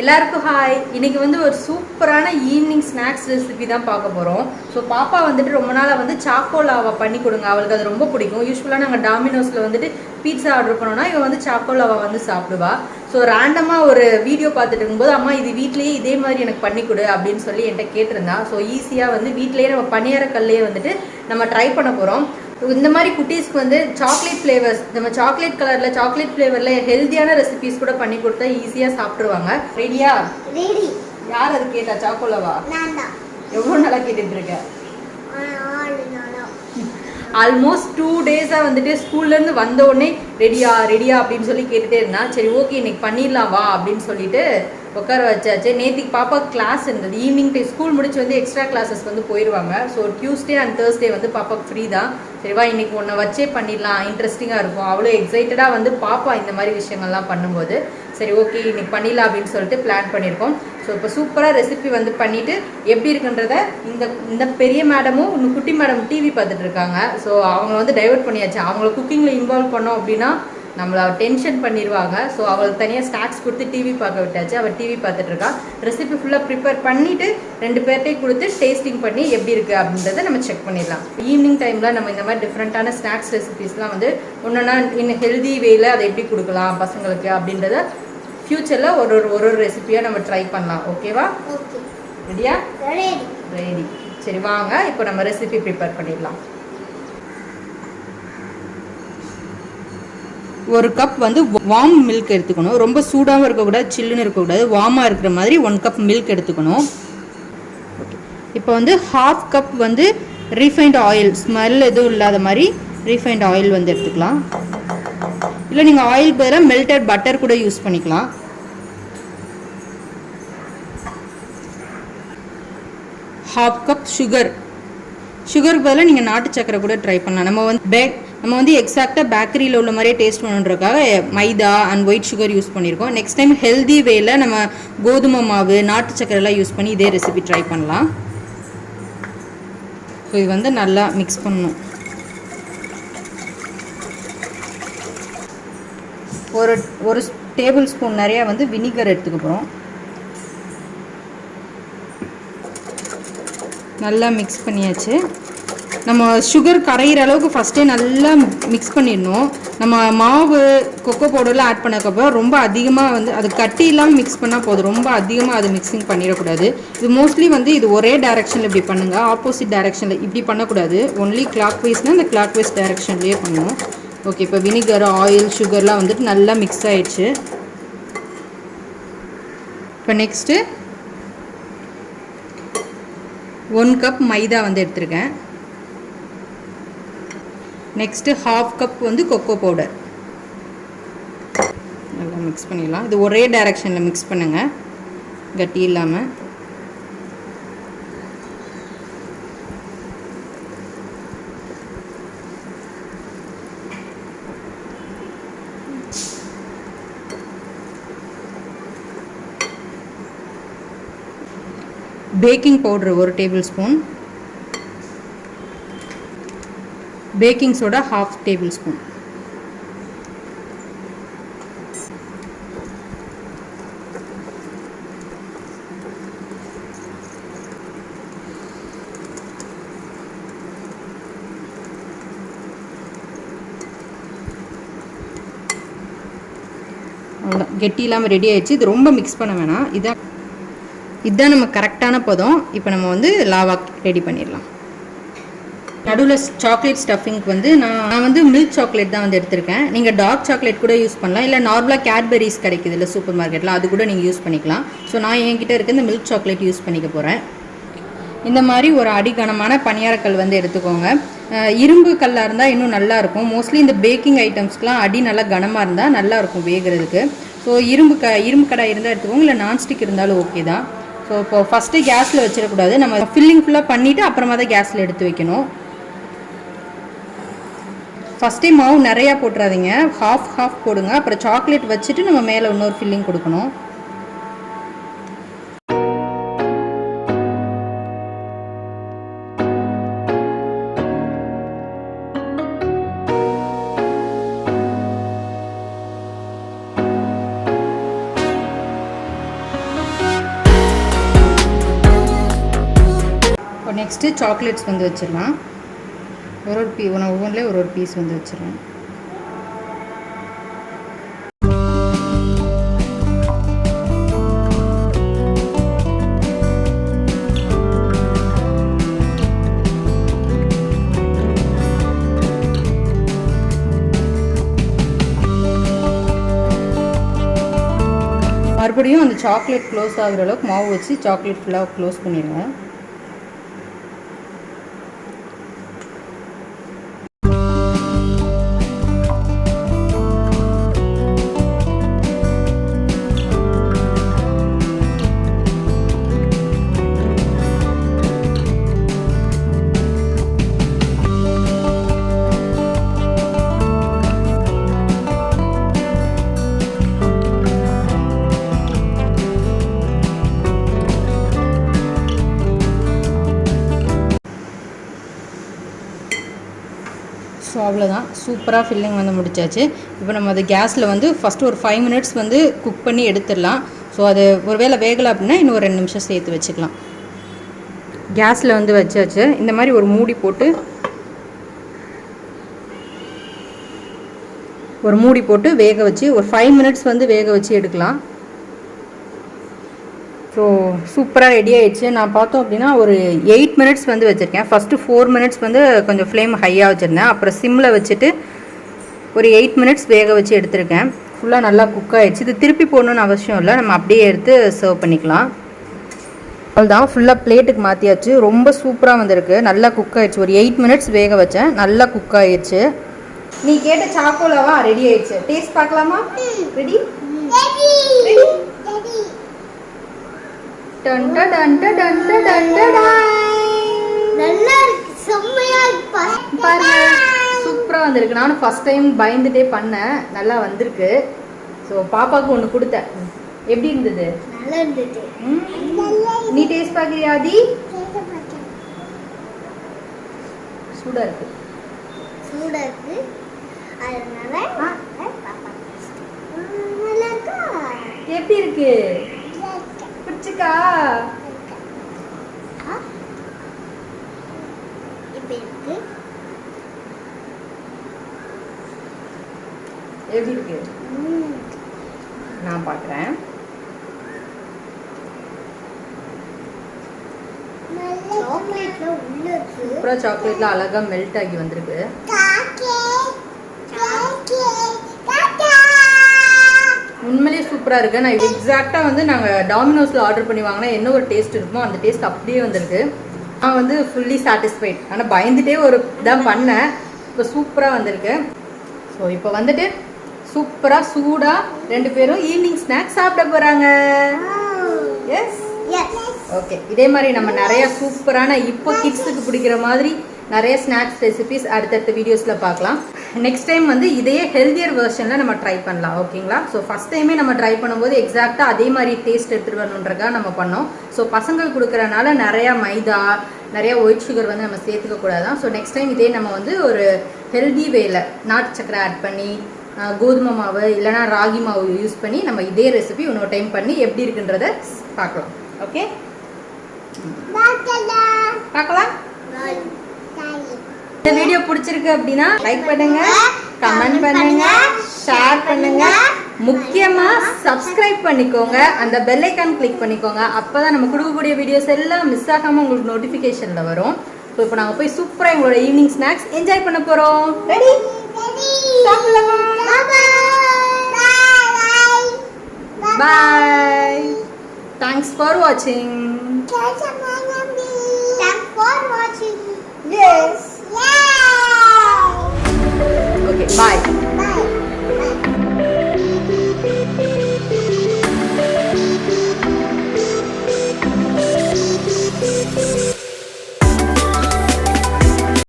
எல்லாருக்கும் ஹாய். இன்னைக்கு வந்து ஒரு சூப்பரான ஈவினிங் ஸ்நாக்ஸ் ரெசிபி தான் பார்க்க போகிறோம். ஸோ பாப்பா வந்துட்டு ரொம்ப நாளாக வந்து சாக்கோ லாவா பண்ணி கொடுங்க, அவளுக்கு அது ரொம்ப பிடிக்கும். யூஸ்வலாக நாங்கள் டாமினோஸில் வந்துட்டு பீட்சா ஆர்டர் பண்ணோன்னா இவன் வந்து சாக்கோ லாவா வந்து சாப்பிடுவா. ஸோ ரேண்டமாக ஒரு வீடியோ பார்த்துட்டு இருக்கும்போது அம்மா இது வீட்லேயே இதே மாதிரி எனக்கு பண்ணி கொடு அப்படின்னு சொல்லி என்கிட்ட கேட்டிருந்தா. ஸோ ஈஸியாக வந்து வீட்லேயே நம்ம பணியாரக்கல்லையே வந்துட்டு நம்ம ட்ரை பண்ண போகிறோம். இந்த மாதிரி குட்டீஸ்க்கு வந்து சாக்லேட் ஃப்ளேவர்ஸ், நம்ம சாக்லேட் கலரில் சாக்லேட் ஃப்ளேவரில் ஹெல்த்தியான ரெசிபிஸ் கூட பண்ணி கொடுத்தா ஈஸியாக சாப்பிட்ருவாங்க. ரெடியா? ரெடி. யார் அது கேட்டா? சாக்கோலாவா? நான் தான். எவ்வளோ நாளாக கேட்டுட்டு இருக்கேன்? ஆல்மோஸ்ட் 2 டேஸாக வந்துட்டு ஸ்கூல்லேருந்து வந்த உடனே ரெடியா ரெடியா அப்படின்னு சொல்லி கேட்டுகிட்டே இருந்தான். சரி ஓகே இன்னைக்கு பண்ணிடலாம் வா அப்படின்னு சொல்லிட்டு உட்கார வச்சாச்சு. நேற்றுக்கு பாப்பா கிளாஸ் இருந்தது, ஈவினிங் டைம் ஸ்கூல் முடிச்சு வந்து எக்ஸ்ட்ரா கிளாஸஸ் வந்து போயிடுவாங்க. ஸோ டியூஸ்டே அண்ட் தேர்ஸ்டே வந்து பாப்பாக்கு ஃப்ரீ தான். சரிவா இன்னைக்கு ஒன்றை வச்சே பண்ணிடலாம், இன்ட்ரெஸ்டிங்காக இருக்கும். அவ்வளோ எக்ஸைட்டடாக வந்து பாப்பா இந்த மாதிரி விஷயங்கள்லாம் பண்ணும்போது சரி ஓகே இன்னைக்கு பண்ணிடலாம் அப்படின்னு சொல்லிட்டு பிளான் பண்ணியிருக்கோம். ஸோ இப்போ சூப்பராக ரெசிபி வந்து பண்ணிவிட்டு எப்படி இருக்குன்றத இந்த பெரிய மேடமும் இன்னும் குட்டி மேடம் டிவி பார்த்துட்டு இருக்காங்க. ஸோ அவங்க வந்து டைவர்ட் பண்ணியாச்சு. அவங்கள குக்கிங்கில் இன்வால்வ் பண்ணோம் அப்படின்னா நம்மளை டென்ஷன் பண்ணிடுவாங்க. ஸோ அவளுக்கு தனியாக ஸ்நாக்ஸ் கொடுத்து டிவி பார்க்க விட்டாச்சு. அவள் டிவி பார்த்துட்ருக்கா. ரெசிபி ஃபுல்லாக ப்ரிப்பேர் பண்ணிவிட்டு 2 பேர்ட்டையும் கொடுத்து டேஸ்டிங் பண்ணி எப்படி இருக்குது அப்படின்றத நம்ம செக் பண்ணிடலாம். ஈவினிங் டைமில் நம்ம இந்த மாதிரி டிஃப்ரெண்ட்டான ஸ்நாக்ஸ் ரெசிபிஸ்லாம் வந்து ஒன்றுனா இன்னும் ஹெல்தி வேயில் அதை எப்படி கொடுக்கலாம் பசங்களுக்கு அப்படின்றத ஃப்யூச்சரில் ஒரு ரெசிபியாக நம்ம ட்ரை பண்ணலாம். ஓகேவா? ரெடியா? ரெடி. சரி வாங்க இப்போ நம்ம ரெசிபி ப்ரிப்பேர் பண்ணிடலாம். 1 கப் வந்து வார்ம் மில்க் எடுத்துக்கணும். ரொம்ப சூடாகவும் இருக்கக்கூடாது, சில்லுன்னு இருக்கக்கூடாது, வார்மாக இருக்கிற மாதிரி 1 கப் மில்க் எடுத்துக்கணும். இப்போ வந்து 1/2 கப் வந்து ரீஃபைண்ட் ஆயில், ஸ்மெல் எதுவும் இல்லாத மாதிரி ரீஃபைண்ட் ஆயில் வந்து எடுத்துக்கலாம். இல்லை நீங்கள் ஆயில் பதிலாக மெல்டட் பட்டர் கூட யூஸ் பண்ணிக்கலாம். 1/2 கப் சுகருக்கு பதிலாக நீங்கள் நாட்டு சக்கரை கூட ட்ரை பண்ணலாம். நம்ம வந்து எக்ஸாக்டாக பேக்கரியில் உள்ள மாதிரியே டேஸ்ட் பண்ணுறதுக்காக மைதா அண்ட் ஒயிட் சுகர் யூஸ் பண்ணியிருக்கோம். நெக்ஸ்ட் டைம் ஹெல்தி வேல நம்ம கோதுமை மாவு நாட்டு சக்கரைலாம் யூஸ் பண்ணி இதே ரெசிபி ட்ரை பண்ணலாம். ஸோ இது வந்து நல்லா மிக்ஸ் பண்ணணும். ஒரு டேபிள் ஸ்பூன் நிறையா வந்து வினிகர் எடுத்துக்க போகிறோம். நல்லா மிக்ஸ் பண்ணியாச்சு. நம்ம சுகர் கரையிற அளவுக்கு ஃபஸ்ட்டே நல்லா மிக்ஸ் பண்ணிடணும். நம்ம மாவு கொக்கோ பவுடர்லாம் ஆட் பண்ணதுக்கப்புறம் ரொம்ப அதிகமாக வந்து அது கட்டி இல்லாமல் மிக்ஸ் பண்ணால் போதும். ரொம்ப அதிகமாக அது மிக்சிங் பண்ணிடக்கூடாது. இது மோஸ்ட்லி வந்து இது ஒரே டைரெக்ஷனில் இப்படி பண்ணுங்கள், ஆப்போசிட் டைரெக்ஷனில் இப்படி பண்ணக்கூடாது. ஒன்லி கிளாக் வைஸ்னால் இந்த கிளாக் வைஸ் டைரெக்ஷன்லேயே பண்ணணும். ஓகே இப்போ வினிகர் ஆயில் சுகர்லாம் வந்துட்டு நல்லா மிக்ஸ் ஆகிடுச்சு. இப்போ நெக்ஸ்ட்டு 1 கப் மைதா வந்து எடுத்திருக்கேன். நெக்ஸ்ட்டு 1/2 கப் வந்து கொக்கோ பவுடர் நல்லா மிக்ஸ் பண்ணிடலாம். இது ஒரே டைரெக்ஷனில் மிக்ஸ் பண்ணுங்கள், கட்டி இல்லாமல். Baking powder 1 table spoon, baking soda 1/2 table spoon. அவ்வளோதான், கெட்டி இல்லாமல் ரெடி ஆயிடுச்சு. இது ரொம்ப மிக்ஸ் பண்ண வேணாம். இதுதான் நம்ம கரெக்டான பதம். இப்போ நம்ம வந்து லாவா ரெடி பண்ணிடலாம். நடுவில் சாக்லேட் ஸ்டஃபிங்க்கு வந்து நான் வந்து மில்க் சாக்லேட் தான் வந்து எடுத்திருக்கேன். நீங்கள் டார்க் சாக்லேட் கூட யூஸ் பண்ணலாம், இல்லை நார்மலாக கேட்பெரிஸ் கிடைக்குது இல்லை சூப்பர் மார்க்கெட்டில், அது கூட நீங்கள் யூஸ் பண்ணிக்கலாம். ஸோ நான் என்கிட்ட இருக்க இந்த மில்க் சாக்லேட் யூஸ் பண்ணிக்க போகிறேன். இந்த மாதிரி ஒரு அடிகனமான பணியாரக்கல் வந்து எடுத்துக்கோங்க. இரும்பு கல்லாக இருந்தால் இன்னும் நல்லாயிருக்கும். மோஸ்ட்லி இந்த பேக்கிங் ஐட்டம்ஸ்க்கெலாம் அடி நல்லா கனமாக இருந்தால் நல்லாயிருக்கும் வேகிறதுக்கு. ஸோ இரும்பு கடாய் இருந்தால் எடுத்துக்கோங்க, இல்லை நான்ஸ்டிக் இருந்தாலும் ஓகே தான். ஸோ இப்போ ஃபஸ்ட்டு கேஸில் வச்சிடக்கூடாது, நம்ம ஃபில்லிங் ஃபுல்லாக பண்ணிவிட்டு அப்புறமா தான் கேஸில் எடுத்து வைக்கணும். ஃபஸ்ட்டே மாவு நிறையா போட்டுறாதீங்க, ஹாஃப் போடுங்க. அப்புறம் சாக்லேட் வச்சுட்டு நம்ம மேலே இன்னொரு ஃபில்லிங் கொடுக்கணும். நெக்ஸ்ட்டு சாக்லேட்ஸ் வந்து வச்சிடலாம். ஒரு ஒவ்வொன்றிலே ஒரு பீஸ் வந்து வச்சிடலாம். மறுபடியும் அந்த சாக்லேட் க்ளோஸ் ஆகிற அளவுக்கு மாவு வச்சு சாக்லேட் ஃபுல்லாக க்ளோஸ் பண்ணிடுவேன். ஸோ அவ்வளோதான், சூப்பராக ஃபில்லிங் வந்து முடிச்சாச்சு. இப்போ நம்ம அதை கேஸில் வந்து ஃபஸ்ட்டு ஒரு 5 மினிட்ஸ் வந்து குக் பண்ணி எடுத்துடலாம். ஸோ அது ஒரு வேளை வேகலை அப்படின்னா இன்னும் ஒரு 2 நிமிஷம் சேர்த்து வச்சுக்கலாம். கேஸில் வந்து வச்சாச்சு. இந்த மாதிரி ஒரு மூடி போட்டு வேக வச்சு ஒரு 5 மினிட்ஸ் வந்து வேக வச்சு எடுக்கலாம். ஸோ சூப்பராக ரெடி ஆகிடுச்சு. நான் பார்த்தோம் அப்படின்னா ஒரு 8 மினிட்ஸ் வந்து வச்சுருக்கேன். ஃபஸ்ட்டு 4 மினிட்ஸ் வந்து கொஞ்சம் ஃப்ளேம் ஹையாக வச்சுருந்தேன். அப்புறம் சிம்மில் வச்சுட்டு ஒரு 8 மினிட்ஸ் வேக வச்சு எடுத்திருக்கேன். ஃபுல்லாக நல்லா குக் ஆகிடுச்சு. இது திருப்பி போடணுன்னு அவசியம் இல்லை, நம்ம அப்படியே எடுத்து சர்வ் பண்ணிக்கலாம். அவ்வளோதான், ஃபுல்லாக பிளேட்டுக்கு மாற்றியாச்சு. ரொம்ப சூப்பராக வந்திருக்கு, நல்லா குக் ஆகிடுச்சு. ஒரு 8 மினிட்ஸ் வேக வச்சேன், நல்லா குக் ஆகிடுச்சு. நீ கேட்ட சாக்கோலாவா ரெடி ஆகிடுச்சு. டேஸ்ட் பார்க்கலாமா? ரெடி? சூப்பரா வந்திருக்கு. நானும் ஃபர்ஸ்ட் டைம் பயந்துட்டே பண்ணேன், நல்லா வந்திருக்கு. ஸோ பாப்பாவுக்கு ஒன்று கொடுத்தேன். எப்படி இருந்தது? நல்லா இருந்தது. நீ டேஸ்ட் பார்க்கறியா? ஆதி சூடா இருக்கு, எப்படி இருக்கு? பிடிச்சிக்கா? எப்படி இருக்கு? நான் பார்க்குறேன். சூப்பராக சாக்லேட்ல அழகா மெல்ட் ஆகி வந்திருக்கு. உண்மையிலேயே சூப்பராக இருக்குது. நான் எக்ஸாக்டாக வந்து நாங்கள் டாமினோஸில் ஆர்டர் பண்ணி வாங்கினா என்ன ஒரு டேஸ்ட் இருக்குமோ அந்த டேஸ்ட் அப்படியே வந்திருக்கு. நான் வந்து ஃபுல்லி சாட்டிஸ்ஃபைட். ஆனால் பயந்துட்டே ஒரு தான் பண்ணேன். இப்போ சூப்பராக வந்திருக்கு. ஸோ இப்போ வந்துட்டு சூப்பராக சூடாக 2 பேரும் ஈவினிங் ஸ்நாக்ஸ் சாப்பிட போகிறாங்க. Yes, okay. இதே மாதிரி நம்ம நிறைய சூப்பரான இப்போ கிட்ஸுக்கு பிடிக்கிற மாதிரி நிறைய ஸ்நாக்ஸ் ரெசிபிஸ் அடுத்தடுத்த வீடியோஸில் பார்க்கலாம். நெக்ஸ்ட் டைம் வந்து இதையே ஹெல்தியர் வெர்ஷனில் நம்ம ட்ரை பண்ணலாம். ஓகேங்களா? ஸோ ஃபஸ்ட் டைமே நம்ம ட்ரை பண்ணும்போது எக்ஸாக்டாக அதே மாதிரி டேஸ்ட் எடுத்துகிட்டு வரணுன்றக்காக நம்ம பண்ணோம். ஸோ பசங்களுக்கு கொடுக்குறனால நிறையா மைதா, நிறையா ஒயிட் சுகர் வந்து நம்ம சேர்த்துக்க கூடாதான். ஸோ நெக்ஸ்ட் டைம் இதே நம்ம வந்து ஒரு ஹெல்தி வேல நாட்டு சக்கரை ஆட் பண்ணி கோதுமை மாவு இல்லைனா ராகி மாவு யூஸ் பண்ணி நம்ம இதே ரெசிபி இன்னொரு டைம் பண்ணி எப்படி இருக்குன்றத பார்க்கலாம். ஓகே, பார்க்கலாம். இந்த வீடியோ பிடிச்சிருக்கு அப்படின்னா லைக் பண்ணுங்க, கமெண்ட் பண்ணுங்க, ஷேர் பண்ணுங்க, முக்கியமா சப்ஸ்கிரைப் பண்ணிக்கோங்க, அந்த பெல் ஐக்கான் கிளிக் பண்ணிக்கோங்க. அப்பதான் நம்ம கொடுக்கக்கூடிய வீடியோஸ் எல்லாம் மிஸ் ஆகாம உங்களுக்கு நோட்டிஃபிகேஷன்ல வரும். ஸோ இப்போ நாங்கள் போய் சூப்பராக எங்களோட ஈவினிங் ஸ்நாக்ஸ் என்ஜாய் பண்ண போகிறோம். Ready? Bye. Thanks for watching. Yes. Okay, bye.